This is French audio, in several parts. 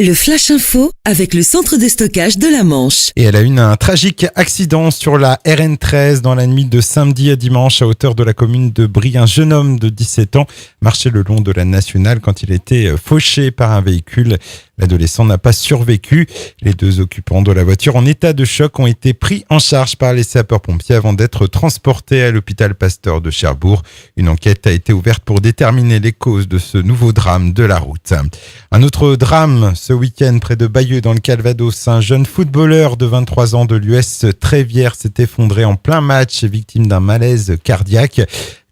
Le Flash Info avec le centre de stockage de la Manche. Et elle a eu un tragique accident sur la RN13 dans la nuit de samedi à dimanche à hauteur de la commune de Brie. Un jeune homme de 17 ans marchait le long de la nationale quand il était fauché par un véhicule. L'adolescent n'a pas survécu. Les deux occupants de la voiture en état de choc ont été pris en charge par les sapeurs-pompiers avant d'être transportés à l'hôpital Pasteur de Cherbourg. Une enquête a été ouverte pour déterminer les causes de ce nouveau drame de la route. Un autre drame ce week-end près de Bayeux dans le Calvados. Un jeune footballeur de 23 ans de l'US Trévière s'est effondré en plein match, victime d'un malaise cardiaque.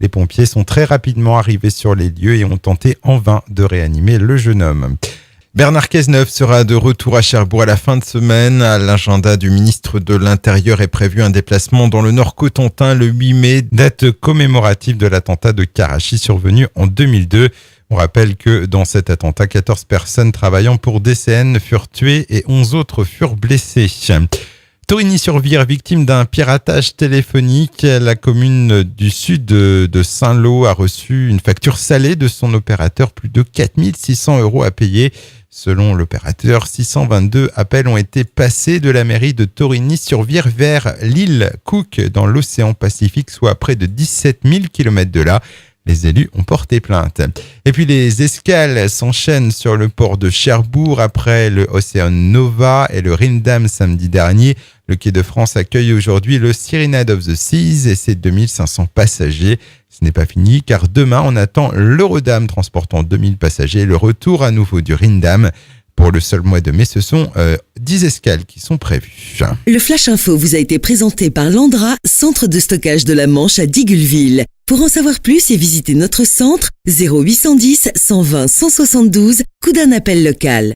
Les pompiers sont très rapidement arrivés sur les lieux et ont tenté en vain de réanimer le jeune homme. Bernard Cazeneuve sera de retour à Cherbourg à la fin de semaine. À l'agenda du ministre de l'Intérieur est prévu un déplacement dans le Nord-Cotentin le 8 mai, date commémorative de l'attentat de Karachi survenu en 2002. On rappelle que dans cet attentat, 14 personnes travaillant pour DCN furent tuées et 11 autres furent blessées. Torigny-sur-Vire, victime d'un piratage téléphonique. La commune du sud de Saint-Lô a reçu une facture salée de son opérateur, plus de 4 600 € à payer. Selon l'opérateur, 622 appels ont été passés de la mairie de Torigny-sur-Vire vers l'île Cook dans l'océan Pacifique, soit à près de 17 000 km de là. Les élus ont porté plainte. Et puis les escales s'enchaînent sur le port de Cherbourg après le Ocean Nova et le Rindam samedi dernier. Le quai de France accueille aujourd'hui le Serenade of the Seas et ses 2500 passagers. Ce n'est pas fini car demain on attend l'Eurodam transportant 2000 passagers et le retour à nouveau du Rindam. Pour le seul mois de mai, ce sont 10 escales qui sont prévues. Le Flash Info vous a été présenté par Landra, centre de stockage de la Manche à Digoulville. Pour en savoir plus et visiter notre centre, 0810 120 172, coup d'un appel local.